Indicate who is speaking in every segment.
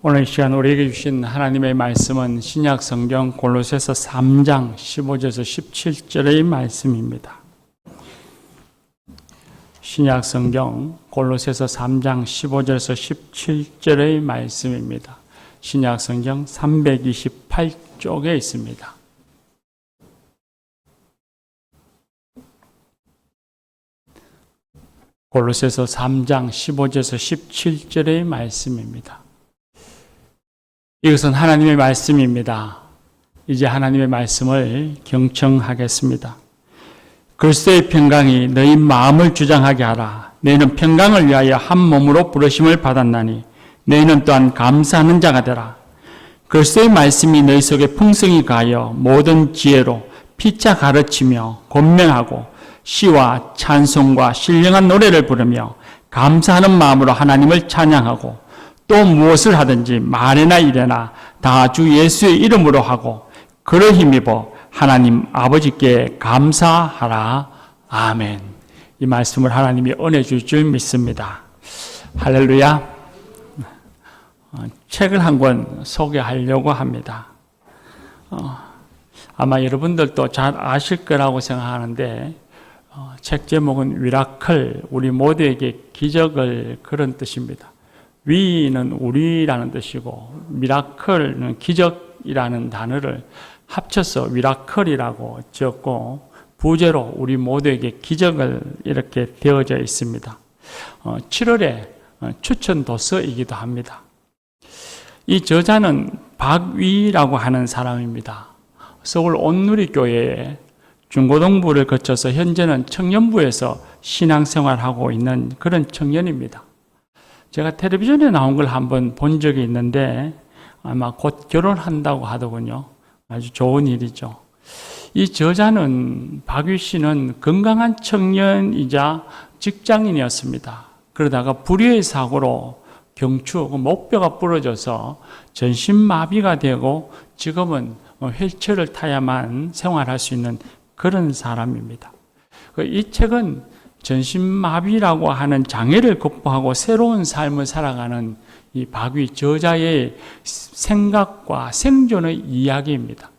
Speaker 1: 오늘 이 시간 우리에게 주신 하나님의 말씀은 신약 성경 골로새서 3장 15절에서 17절의 말씀입니다. 신약 성경 골로새서 3장 15절에서 17절의 말씀입니다. 신약 성경 328쪽에 있습니다. 골로새서 3장 15절에서 17절의 말씀입니다. 이것은 하나님의 말씀입니다. 이제 하나님의 말씀을 경청하겠습니다. 그리스도의 평강이 너희 마음을 주장하게 하라. 너희는 평강을 위하여 한 몸으로 부르심을 받았나니 너희는 또한 감사하는 자가 되라. 그리스도의 말씀이 너희 속에 풍성히 가하여 모든 지혜로 피차 가르치며 권면하고 시와 찬송과 신령한 노래를 부르며 감사하는 마음으로 하나님을 찬양하고 또 무엇을 하든지 말이나 이래나 다 주 예수의 이름으로 하고 그를 힘입어 하나님 아버지께 감사하라. 아멘. 이 말씀을 하나님이 은혜 줄 줄 믿습니다. 할렐루야. 책을 한 권 소개하려고 합니다. 아마 여러분들도 잘 아실 거라고 생각하는데 책 제목은 미라클, 우리 모두에게 기적을, 그런 뜻입니다. 위는 우리라는 뜻이고 미라클은 기적이라는 단어를 합쳐서 미라클이라고 지었고 부제로 우리 모두에게 기적을 이렇게 되어져 있습니다. 7월에 추천 도서이기도 합니다. 이 저자는 박위라고 하는 사람입니다. 서울 온누리교회에 중고등부를 거쳐서 현재는 청년부에서 신앙생활하고 있는 그런 청년입니다. 제가 텔레비전에 나온 걸 한번 본 적이 있는데 아마 곧 결혼한다고 하더군요. 아주 좋은 일이죠. 이 저자는 박위 씨는 건강한 청년이자 직장인이었습니다. 그러다가 불의의 사고로 경추, 목뼈가 부러져서 전신마비가 되고 지금은 휠체어를 타야만 생활할 수 있는 그런 사람입니다. 이 책은 전신마비라고 하는 장애를 극복하고 새로운 삶을 살아가는 이 박위 저자의 생각과 생존의 이야기입니다.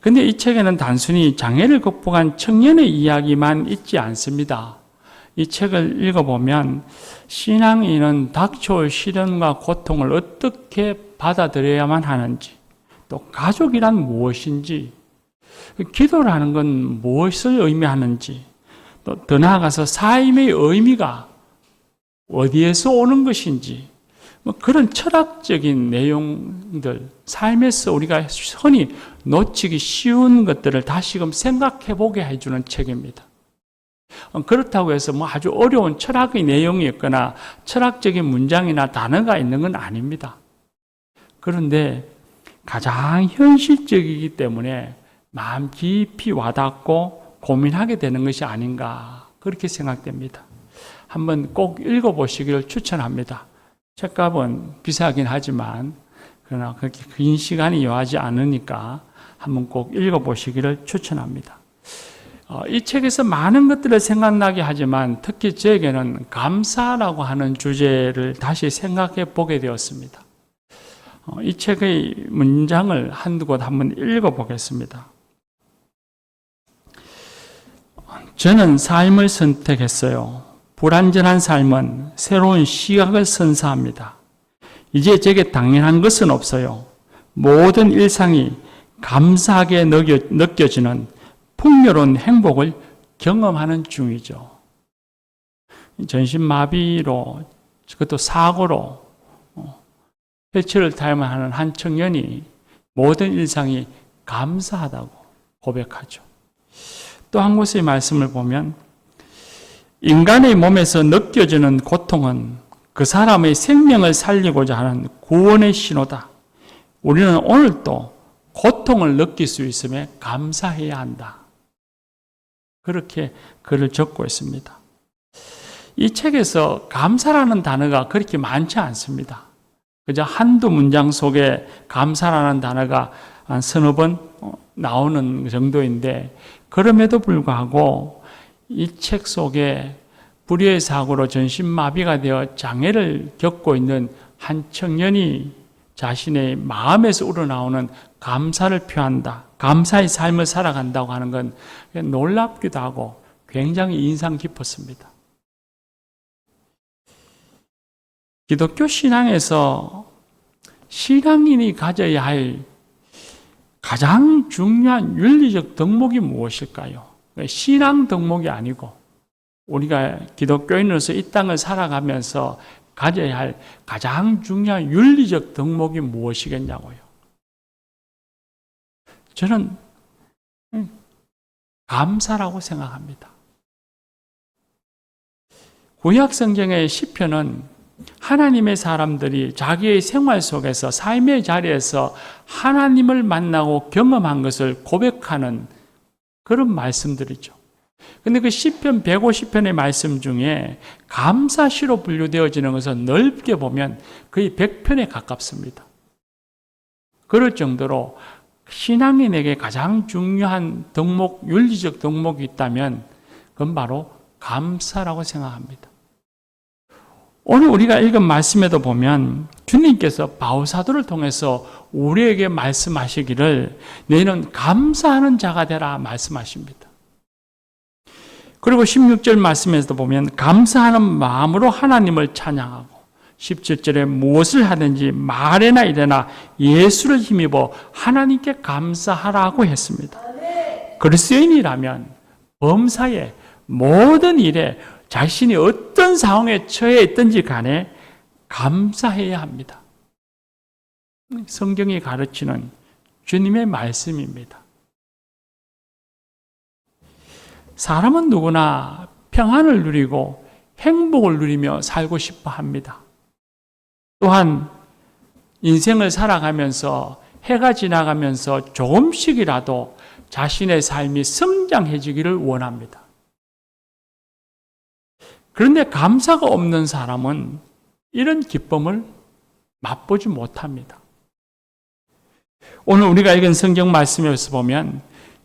Speaker 1: 그런데 이 책에는 단순히 장애를 극복한 청년의 이야기만 있지 않습니다. 이 책을 읽어보면 신앙인은 닥쳐올 시련과 고통을 어떻게 받아들여야만 하는지, 또 가족이란 무엇인지, 기도를 하는 건 무엇을 의미하는지, 또 더 나아가서 삶의 의미가 어디에서 오는 것인지, 그런 철학적인 내용들, 삶에서 우리가 흔히 놓치기 쉬운 것들을 다시금 생각해 보게 해주는 책입니다. 그렇다고 해서 아주 어려운 철학의 내용이 있거나 철학적인 문장이나 단어가 있는 건 아닙니다. 그런데 가장 현실적이기 때문에 마음 깊이 와닿고 고민하게 되는 것이 아닌가, 그렇게 생각됩니다. 한번 꼭 읽어보시기를 추천합니다. 책값은 비싸긴 하지만 그러나 그렇게 긴 시간이 요하지 않으니까 한번 꼭 읽어보시기를 추천합니다. 이 책에서 많은 것들을 생각나게 하지만 특히 저에게는 감사라고 하는 주제를 다시 생각해 보게 되었습니다. 이 책의 문장을 한두 곳 한번 읽어보겠습니다. 저는 삶을 선택했어요. 불완전한 삶은 새로운 시각을 선사합니다. 이제 제게 당연한 것은 없어요. 모든 일상이 감사하게 느껴지는 풍요로운 행복을 경험하는 중이죠. 전신마비로, 그것도 사고로 휠체어를 타야만 하는 한 청년이 모든 일상이 감사하다고 고백하죠. 또 한 곳의 말씀을 보면 인간의 몸에서 느껴지는 고통은 그 사람의 생명을 살리고자 하는 구원의 신호다. 우리는 오늘도 고통을 느낄 수 있음에 감사해야 한다. 그렇게 글을 적고 있습니다. 이 책에서 감사라는 단어가 그렇게 많지 않습니다. 그저 한두 문장 속에 감사라는 단어가 한 서너 번 나오는 정도인데 그럼에도 불구하고 이 책 속에 불의의 사고로 전신마비가 되어 장애를 겪고 있는 한 청년이 자신의 마음에서 우러나오는 감사를 표한다. 감사의 삶을 살아간다고 하는 건 놀랍기도 하고 굉장히 인상 깊었습니다. 기독교 신앙에서 신앙인이 가져야 할 가장 중요한 윤리적 덕목이 무엇일까요? 신앙 덕목이 아니고 우리가 기독교인으로서 이 땅을 살아가면서 가져야 할 가장 중요한 윤리적 덕목이 무엇이겠냐고요. 저는 감사라고 생각합니다. 구약 성경의 시편은 하나님의 사람들이 자기의 생활 속에서 삶의 자리에서 하나님을 만나고 경험한 것을 고백하는 그런 말씀들이죠. 근데 그 시편 150편의 말씀 중에 감사시로 분류되어지는 것은 넓게 보면 거의 100편에 가깝습니다. 그럴 정도로 신앙인에게 가장 중요한 덕목, 윤리적 덕목이 있다면 그건 바로 감사라고 생각합니다. 오늘 우리가 읽은 말씀에도 보면 주님께서 바울사도를 통해서 우리에게 말씀하시기를 너희는 감사하는 자가 되라 말씀하십니다. 그리고 16절 말씀에서도 보면 감사하는 마음으로 하나님을 찬양하고 17절에 무엇을 하든지 말에나 이래나 예수를 힘입어 하나님께 감사하라고 했습니다. 그리스도인이라면 범사에 모든 일에 자신이 어떤 상황에 처해 있든지 간에 감사해야 합니다. 성경이 가르치는 주님의 말씀입니다. 사람은 누구나 평안을 누리고 행복을 누리며 살고 싶어 합니다. 또한 인생을 살아가면서 해가 지나가면서 조금씩이라도 자신의 삶이 성장해지기를 원합니다. 그런데 감사가 없는 사람은 이런 기쁨을 맛보지 못합니다. 오늘 우리가 읽은 성경 말씀에서 보면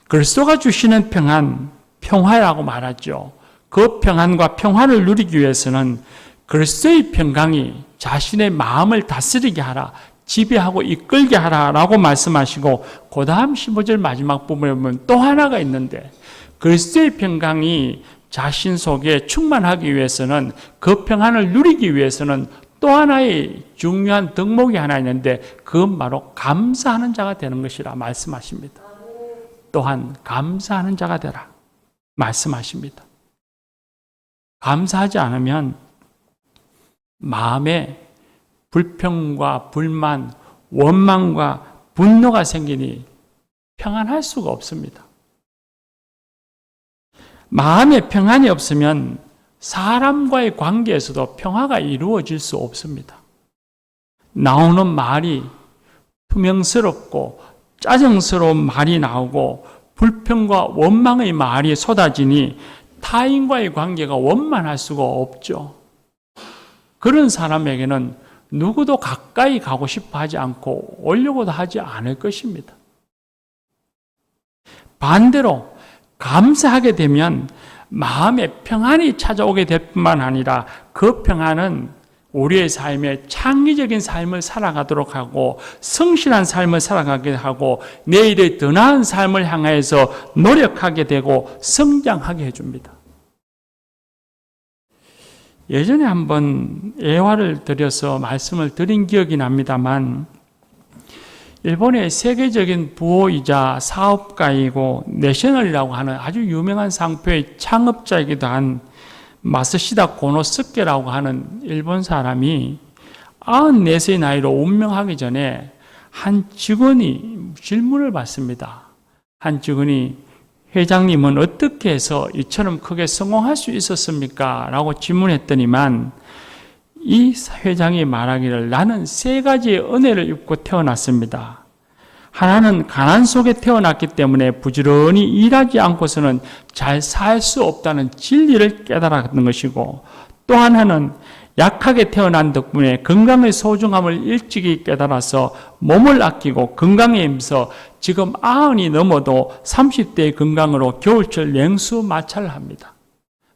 Speaker 1: 그리스도가 주시는 평안, 평화라고 말하죠. 그 평안과 평화를 누리기 위해서는 그리스도의 평강이 자신의 마음을 다스리게 하라, 지배하고 이끌게 하라라고 말씀하시고 그 다음 15절 마지막 부분에 보면 또 하나가 있는데 그리스도의 평강이 자신 속에 충만하기 위해서는 그 평안을 누리기 위해서는 또 하나의 중요한 덕목이 하나 있는데 그건 바로 감사하는 자가 되는 것이라 말씀하십니다. 또한 감사하는 자가 되라 말씀하십니다. 감사하지 않으면 마음에 불평과 불만, 원망과 분노가 생기니 평안할 수가 없습니다. 마음에 평안이 없으면 사람과의 관계에서도 평화가 이루어질 수 없습니다. 나오는 말이 투명스럽고 짜증스러운 말이 나오고 불평과 원망의 말이 쏟아지니 타인과의 관계가 원만할 수가 없죠. 그런 사람에게는 누구도 가까이 가고 싶어 하지 않고 오려고도 하지 않을 것입니다. 반대로 감사하게 되면 마음에 평안이 찾아오게 될 뿐만 아니라 그 평안은 우리의 삶에 창의적인 삶을 살아가도록 하고 성실한 삶을 살아가게 하고 내일의 더 나은 삶을 향해서 노력하게 되고 성장하게 해줍니다. 예전에 한번 예화를 드려서 말씀을 드린 기억이 납니다만 일본의 세계적인 부호이자 사업가이고 내셔널이라고 하는 아주 유명한 상표의 창업자이기도 한 마스시다 고노스케라고 하는 일본 사람이 94세의 나이로 운명하기 전에 한 직원이 질문을 받습니다. 한 직원이 회장님은 어떻게 해서 이처럼 크게 성공할 수 있었습니까? 라고 질문했더니만 이 회장이 말하기를 나는 3가지의 은혜를 입고 태어났습니다. 하나는 가난 속에 태어났기 때문에 부지런히 일하지 않고서는 잘 살 수 없다는 진리를 깨달았던 것이고 또 하나는 약하게 태어난 덕분에 건강의 소중함을 일찍이 깨달아서 몸을 아끼고 건강에 힘써 지금 90이 넘어도 30대의 건강으로 겨울철 냉수 마찰을 합니다.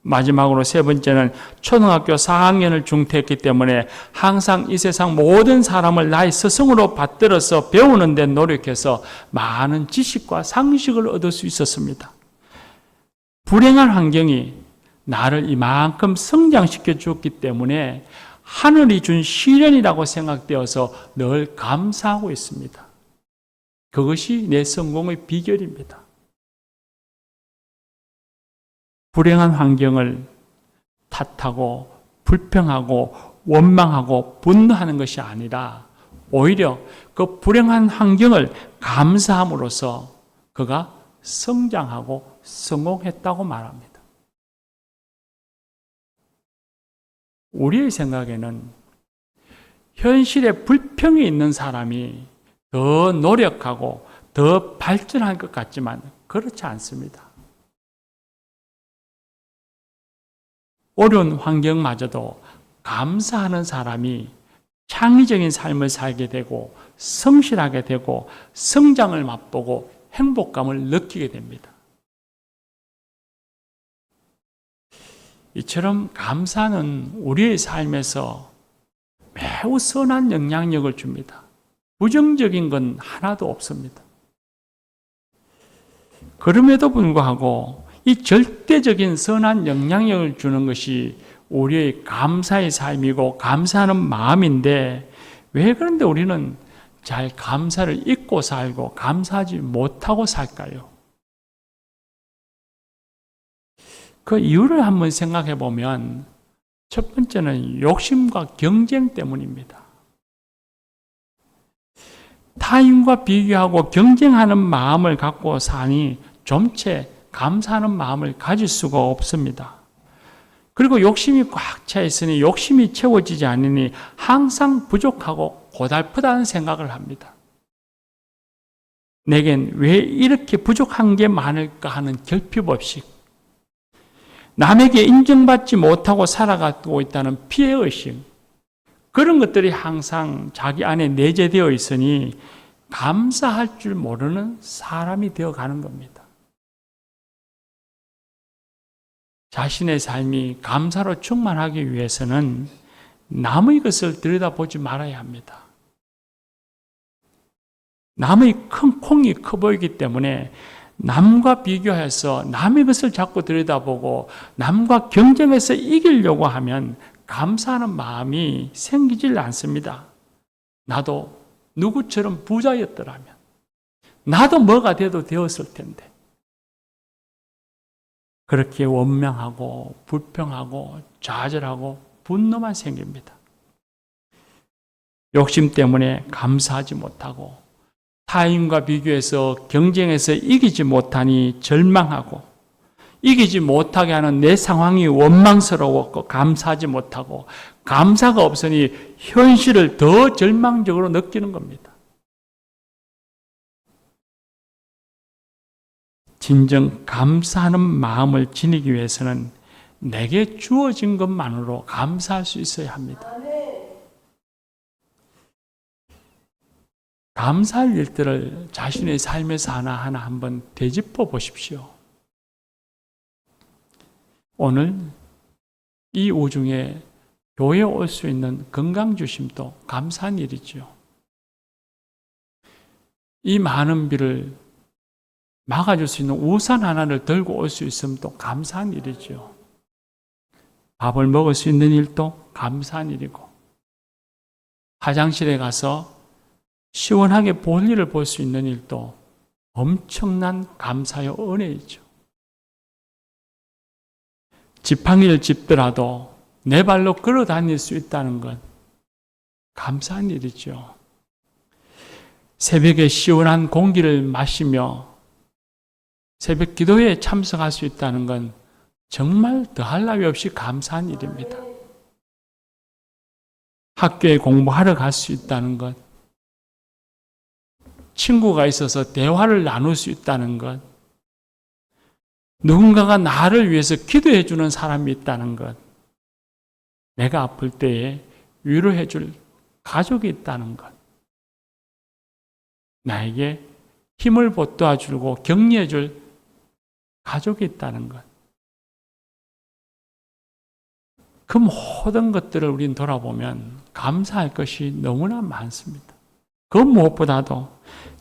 Speaker 1: 마지막으로 세 번째는 초등학교 4학년을 중퇴했기 때문에 항상 이 세상 모든 사람을 나의 스승으로 받들어서 배우는 데 노력해서 많은 지식과 상식을 얻을 수 있었습니다. 불행한 환경이 나를 이만큼 성장시켜 주었기 때문에 하늘이 준 시련이라고 생각되어서 늘 감사하고 있습니다. 그것이 내 성공의 비결입니다. 불행한 환경을 탓하고 불평하고 원망하고 분노하는 것이 아니라 오히려 그 불행한 환경을 감사함으로써 그가 성장하고 성공했다고 말합니다. 우리의 생각에는 현실에 불평이 있는 사람이 더 노력하고 더 발전할 것 같지만 그렇지 않습니다. 어려운 환경마저도 감사하는 사람이 창의적인 삶을 살게 되고 성실하게 되고 성장을 맛보고 행복감을 느끼게 됩니다. 이처럼 감사는 우리의 삶에서 매우 선한 영향력을 줍니다. 부정적인 건 하나도 없습니다. 그럼에도 불구하고 이 절대적인 선한 영향력을 주는 것이 우리의 감사의 삶이고 감사하는 마음인데 왜 그런데 우리는 잘 감사를 잊고 살고 감사하지 못하고 살까요? 그 이유를 한번 생각해 보면 첫 번째는 욕심과 경쟁 때문입니다. 타인과 비교하고 경쟁하는 마음을 갖고 사니 좀채 감사하는 마음을 가질 수가 없습니다. 그리고 욕심이 꽉 차 있으니 욕심이 채워지지 않으니 항상 부족하고 고달프다는 생각을 합니다. 내겐 왜 이렇게 부족한 게 많을까 하는 결핍의식, 남에게 인정받지 못하고 살아가고 있다는 피해의식, 그런 것들이 항상 자기 안에 내재되어 있으니 감사할 줄 모르는 사람이 되어가는 겁니다. 자신의 삶이 감사로 충만하기 위해서는 남의 것을 들여다보지 말아야 합니다. 남의 큰 콩이 커 보이기 때문에 남과 비교해서 남의 것을 자꾸 들여다보고 남과 경쟁해서 이기려고 하면 감사하는 마음이 생기질 않습니다. 나도 누구처럼 부자였더라면, 나도 뭐가 돼도 되었을 텐데. 그렇게 원망하고 불평하고 좌절하고 분노만 생깁니다. 욕심 때문에 감사하지 못하고 타인과 비교해서 경쟁해서 이기지 못하니 절망하고 이기지 못하게 하는 내 상황이 원망스러웠고 감사하지 못하고 감사가 없으니 현실을 더 절망적으로 느끼는 겁니다. 진정 감사하는 마음을 지니기 위해서는 내게 주어진 것만으로 감사할 수 있어야 합니다. 감사할 일들을 자신의 삶에서 하나하나 한번 되짚어 보십시오. 오늘 이 오중에 교회에 올 수 있는 건강 주심도 감사한 일이죠. 이 많은 비를 막아줄 수 있는 우산 하나를 들고 올 수 있으면 또 감사한 일이죠. 밥을 먹을 수 있는 일도 감사한 일이고, 화장실에 가서 시원하게 볼일을 볼 수 있는 일도 엄청난 감사의 은혜이죠. 지팡이를 짚더라도 내 발로 걸어 다닐 수 있다는 것, 감사한 일이죠. 새벽에 시원한 공기를 마시며 새벽 기도에 참석할 수 있다는 건 정말 더할 나위 없이 감사한 일입니다. 학교에 공부하러 갈 수 있다는 것, 친구가 있어서 대화를 나눌 수 있다는 것, 누군가가 나를 위해서 기도해 주는 사람이 있다는 것, 내가 아플 때에 위로해 줄 가족이 있다는 것, 나에게 힘을 보태주고 격려해 줄 가족이 있다는 것, 그 모든 것들을 우리는 돌아보면 감사할 것이 너무나 많습니다. 그 무엇보다도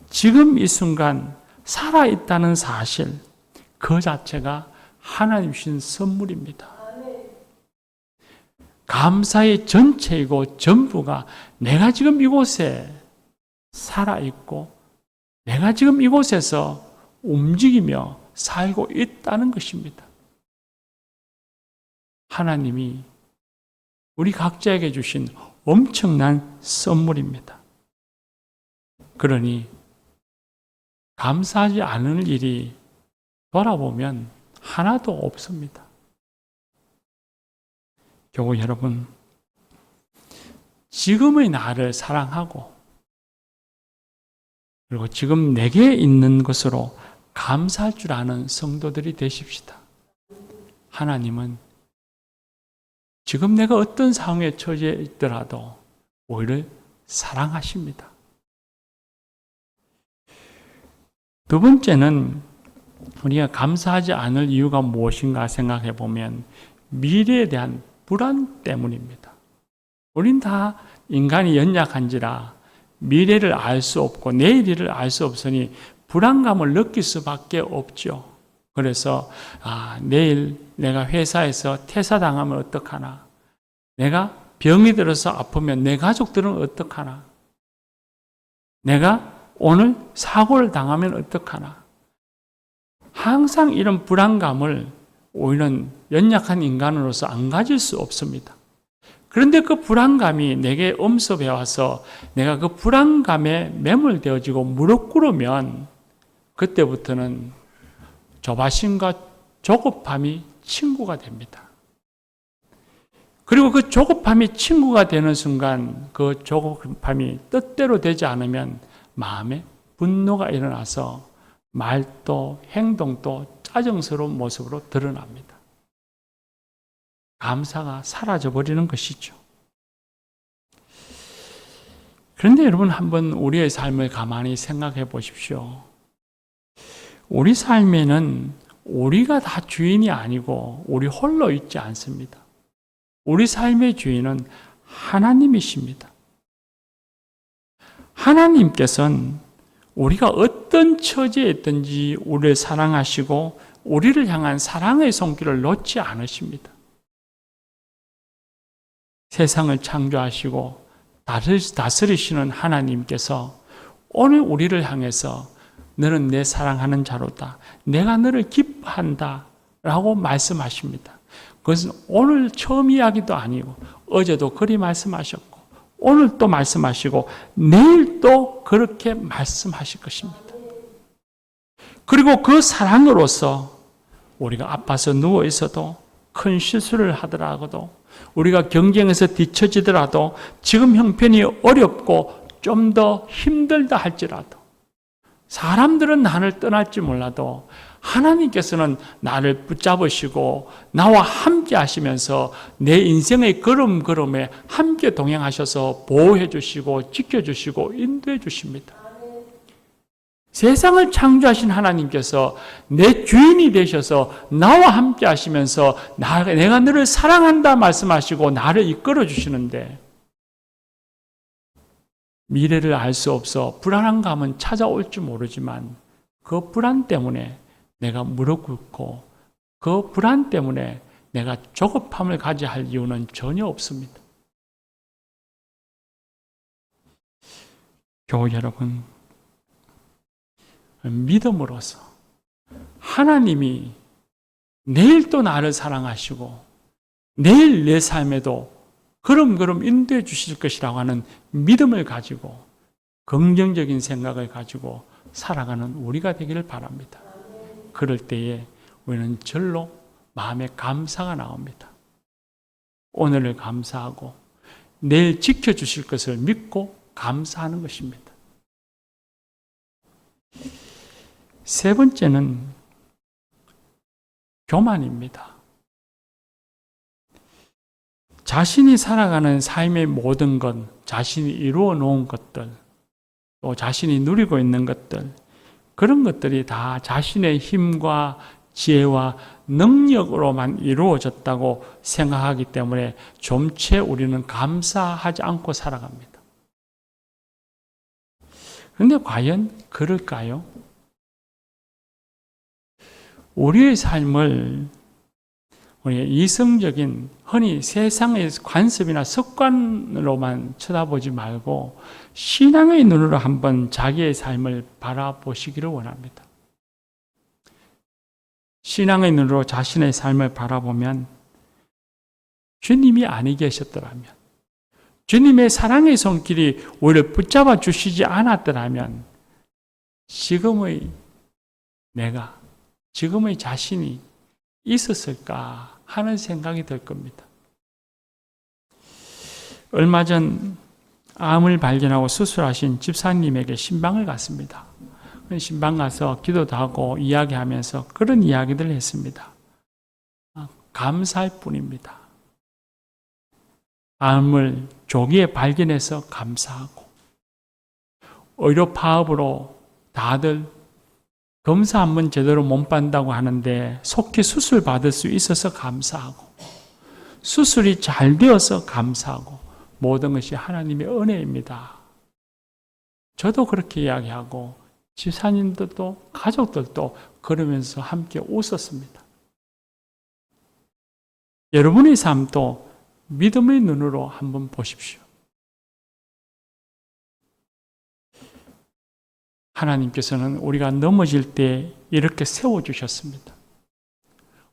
Speaker 1: 지금 이 순간 살아있다는 사실, 그 자체가 하나님 주신 선물입니다. 감사의 전체이고 전부가 내가 지금 이곳에 살아있고 내가 지금 이곳에서 움직이며 살고 있다는 것입니다. 하나님이 우리 각자에게 주신 엄청난 선물입니다. 그러니 감사하지 않을 일이 돌아보면 하나도 없습니다. 교우 여러분, 지금의 나를 사랑하고 그리고 지금 내게 있는 것으로 감사할 줄 아는 성도들이 되십시다. 하나님은 지금 내가 어떤 상황에 처해 있더라도 우리를 사랑하십니다. 두 번째는 우리가 감사하지 않을 이유가 무엇인가 생각해 보면 미래에 대한 불안 때문입니다. 우린 다 인간이 연약한지라 미래를 알 수 없고 내일을 알 수 없으니 불안감을 느낄 수밖에 없죠. 그래서 내일 내가 회사에서 퇴사당하면 어떡하나? 내가 병이 들어서 아프면 내 가족들은 어떡하나? 내가 오늘 사고를 당하면 어떡하나? 항상 이런 불안감을 우리는 연약한 인간으로서 안 가질 수 없습니다. 그런데 그 불안감이 내게 엄습해 와서 내가 그 불안감에 매몰되어지고 무릎 꿇으면 그때부터는 조바심과 조급함이 친구가 됩니다. 그리고 그 조급함이 친구가 되는 순간 그 조급함이 뜻대로 되지 않으면 마음에 분노가 일어나서 말도 행동도 짜증스러운 모습으로 드러납니다. 감사가 사라져 버리는 것이죠. 그런데 여러분 한번 우리의 삶을 가만히 생각해 보십시오. 우리 삶에는 우리가 다 주인이 아니고 우리 홀로 있지 않습니다. 우리 삶의 주인은 하나님이십니다. 하나님께서는 우리가 어떤 처지에 있든지 우리를 사랑하시고 우리를 향한 사랑의 손길을 놓지 않으십니다. 세상을 창조하시고 다스리시는 하나님께서 오늘 우리를 향해서 너는 내 사랑하는 자로다. 내가 너를 기뻐한다. 라고 말씀하십니다. 그것은 오늘 처음 이야기도 아니고 어제도 그리 말씀하셨고 오늘 또 말씀하시고 내일 또 그렇게 말씀하실 것입니다. 그리고 그 사랑으로서 우리가 아파서 누워 있어도 큰 실수를 하더라도 우리가 경쟁에서 뒤처지더라도 지금 형편이 어렵고 좀 더 힘들다 할지라도 사람들은 나를 떠날지 몰라도 하나님께서는 나를 붙잡으시고 나와 함께 하시면서 내 인생의 걸음걸음에 함께 동행하셔서 보호해 주시고 지켜주시고 인도해 주십니다. 세상을 창조하신 하나님께서 내 주인이 되셔서 나와 함께 하시면서 내가 너를 사랑한다 말씀하시고 나를 이끌어 주시는데 미래를 알 수 없어 불안한 감은 찾아올지 모르지만 그 불안 때문에 내가 무릎 꿇고 그 불안 때문에 내가 조급함을 가져야 할 이유는 전혀 없습니다. 교우 여러분, 믿음으로서 하나님이 내일 또 나를 사랑하시고 내일 내 삶에도 걸음걸음 인도해 주실 것이라고 하는 믿음을 가지고 긍정적인 생각을 가지고 살아가는 우리가 되기를 바랍니다. 그럴 때에 우리는 절로 마음에 감사가 나옵니다. 오늘을 감사하고 내일 지켜주실 것을 믿고 감사하는 것입니다. 세 번째는 교만입니다. 자신이 살아가는 삶의 모든 것, 자신이 이루어 놓은 것들, 또 자신이 누리고 있는 것들, 그런 것들이 다 자신의 힘과 지혜와 능력으로만 이루어졌다고 생각하기 때문에 좀채 우리는 감사하지 않고 살아갑니다. 그런데 과연 그럴까요? 우리의 삶을 우리 이성적인 흔히 세상의 관습이나 습관으로만 쳐다보지 말고 신앙의 눈으로 한번 자기의 삶을 바라보시기를 원합니다. 신앙의 눈으로 자신의 삶을 바라보면 주님이 아니 계셨더라면, 주님의 사랑의 손길이 우리를 붙잡아 주시지 않았더라면 지금의 내가, 지금의 자신이 있었을까 하는 생각이 들 겁니다. 얼마 전 암을 발견하고 수술하신 집사님에게 신방을 갔습니다. 신방 가서 기도도 하고 이야기하면서 그런 이야기들을 했습니다. 감사할 뿐입니다. 암을 조기에 발견해서 감사하고, 의료 파업으로 다들 검사 한번 제대로 못 받는다고 하는데 속히 수술 받을 수 있어서 감사하고, 수술이 잘 되어서 감사하고, 모든 것이 하나님의 은혜입니다. 저도 그렇게 이야기하고 집사님들도 가족들도 그러면서 함께 웃었습니다. 여러분의 삶도 믿음의 눈으로 한번 보십시오. 하나님께서는 우리가 넘어질 때 이렇게 세워주셨습니다.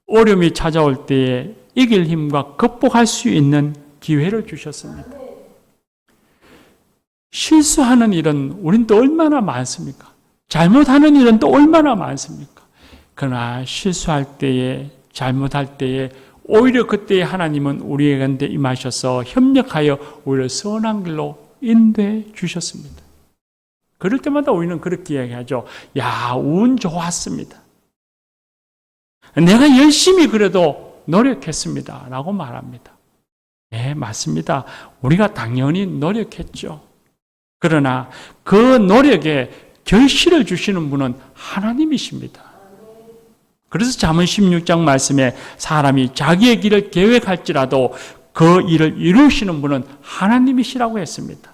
Speaker 1: 어려움이 찾아올 때에 이길 힘과 극복할 수 있는 기회를 주셨습니다. 실수하는 일은 우린 또 얼마나 많습니까? 잘못하는 일은 또 얼마나 많습니까? 그러나 실수할 때에, 잘못할 때에 오히려 그때에 하나님은 우리에게 임하셔서 협력하여 우리를 선한 길로 인도해 주셨습니다. 그럴 때마다 우리는 그렇게 이야기하죠. 야, 운 좋았습니다. 내가 열심히 그래도 노력했습니다. 라고 말합니다. 네, 맞습니다. 우리가 당연히 노력했죠. 그러나 그 노력에 결실을 주시는 분은 하나님이십니다. 그래서 잠언 16장 말씀에 사람이 자기의 길을 계획할지라도 그 일을 이루시는 분은 하나님이시라고 했습니다.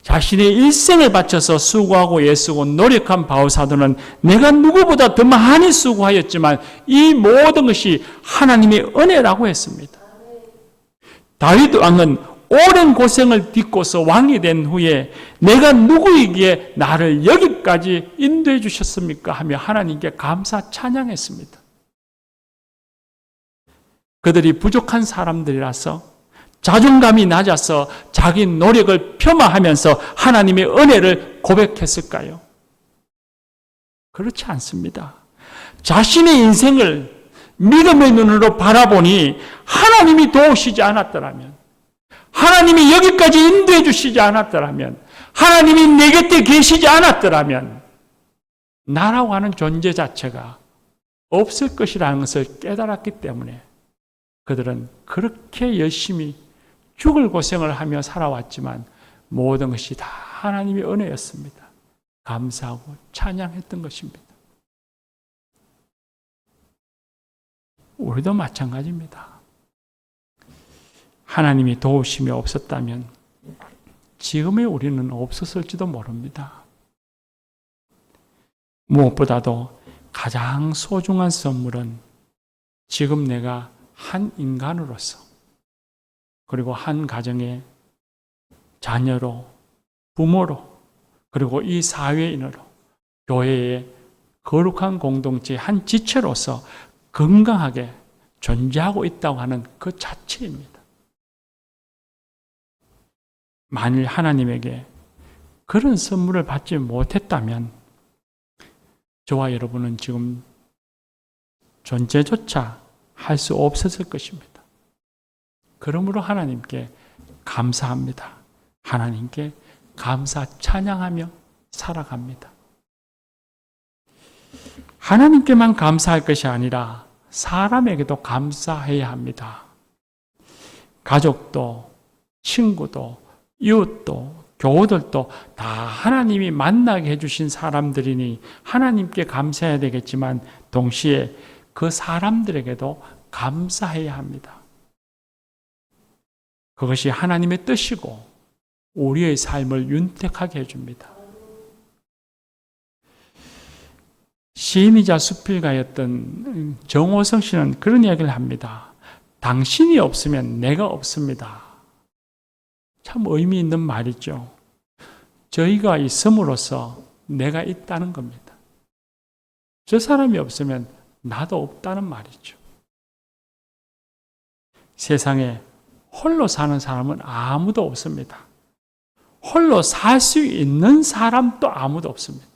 Speaker 1: 자신의 일생을 바쳐서 수고하고 애쓰고 노력한 바울사도는 내가 누구보다 더 많이 수고하였지만 이 모든 것이 하나님의 은혜라고 했습니다. 다윗 왕은 오랜 고생을 딛고서 왕이 된 후에 내가 누구이기에 나를 여기까지 인도해 주셨습니까? 하며 하나님께 감사 찬양했습니다. 그들이 부족한 사람들이라서 자존감이 낮아서 자기 노력을 폄하하면서 하나님의 은혜를 고백했을까요? 그렇지 않습니다. 자신의 인생을 믿음의 눈으로 바라보니 하나님이 도우시지 않았더라면, 하나님이 여기까지 인도해 주시지 않았더라면, 하나님이 내 곁에 계시지 않았더라면 나라고 하는 존재 자체가 없을 것이라는 것을 깨달았기 때문에 그들은 그렇게 열심히 죽을 고생을 하며 살아왔지만 모든 것이 다 하나님의 은혜였습니다. 감사하고 찬양했던 것입니다. 우리도 마찬가지입니다. 하나님이 도우심이 없었다면 지금의 우리는 없었을지도 모릅니다. 무엇보다도 가장 소중한 선물은 지금 내가 한 인간으로서, 그리고 한 가정의 자녀로, 부모로, 그리고 이 사회인으로, 교회의 거룩한 공동체의 한 지체로서 건강하게 존재하고 있다고 하는 그 자체입니다. 만일 하나님에게 그런 선물을 받지 못했다면 저와 여러분은 지금 존재조차 할 수 없었을 것입니다. 그러므로 하나님께 감사합니다. 하나님께 감사 찬양하며 살아갑니다. 하나님께만 감사할 것이 아니라 사람에게도 감사해야 합니다. 가족도, 친구도, 이웃도, 교우들도 다 하나님이 만나게 해주신 사람들이니 하나님께 감사해야 되겠지만 동시에 그 사람들에게도 감사해야 합니다. 그것이 하나님의 뜻이고 우리의 삶을 윤택하게 해줍니다. 시인이자 수필가였던 정호성 씨는 그런 이야기를 합니다. 당신이 없으면 내가 없습니다. 참 의미 있는 말이죠. 저희가 있음으로써 내가 있다는 겁니다. 저 사람이 없으면 나도 없다는 말이죠. 세상에 홀로 사는 사람은 아무도 없습니다. 홀로 살 수 있는 사람도 아무도 없습니다.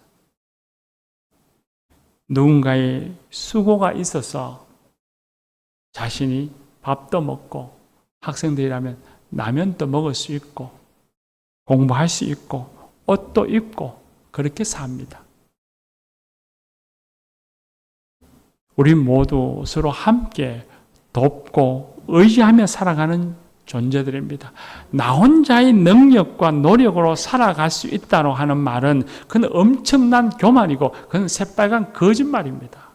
Speaker 1: 누군가의 수고가 있어서 자신이 밥도 먹고 학생들이라면 라면도 먹을 수 있고 공부할 수 있고 옷도 입고 그렇게 삽니다. 우리 모두 서로 함께 돕고 의지하며 살아가는 존재들입니다. 나 혼자의 능력과 노력으로 살아갈 수 있다고 하는 말은 그건 엄청난 교만이고 그건 새빨간 거짓말입니다.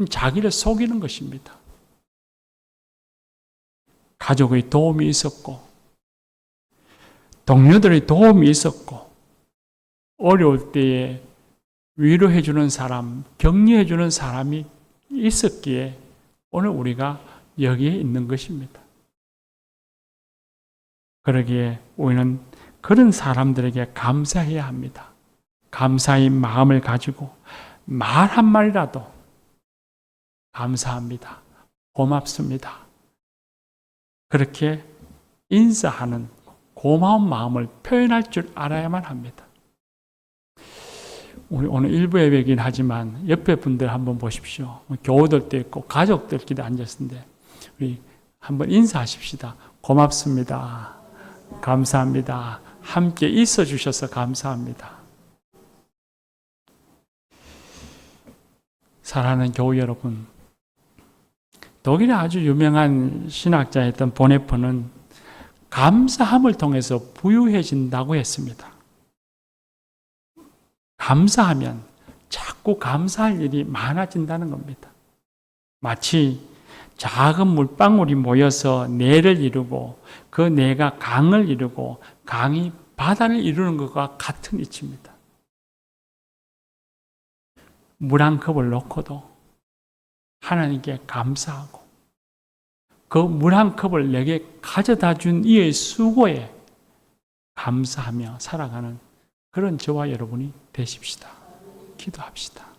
Speaker 1: 자기를 속이는 것입니다. 가족의 도움이 있었고 동료들의 도움이 있었고 어려울 때에 위로해 주는 사람, 격려해 주는 사람이 있었기에 오늘 우리가 여기에 있는 것입니다. 그러기에 우리는 그런 사람들에게 감사해야 합니다. 감사의 마음을 가지고 말 한마디라도 감사합니다. 고맙습니다. 그렇게 인사하는 고마운 마음을 표현할 줄 알아야만 합니다. 우리 오늘 일부 예배이긴 하지만 옆에 분들 한번 보십시오. 교우들도 있고 가족들끼리 앉았는데 우리 한번 인사하십시다. 고맙습니다. 감사합니다. 함께 있어 주셔서 감사합니다. 사랑하는 교우 여러분, 독일의 아주 유명한 신학자였던 보네퍼는 감사함을 통해서 부유해진다고 했습니다. 감사하면 자꾸 감사할 일이 많아진다는 겁니다. 마치 작은 물방울이 모여서 내를 이루고 그 내가 강을 이루고 강이 바다를 이루는 것과 같은 이치입니다. 물 한 컵을 놓고도 하나님께 감사하고 그 물 한 컵을 내게 가져다 준 이의 수고에 감사하며 살아가는 그런 저와 여러분이 되십시다. 기도합시다.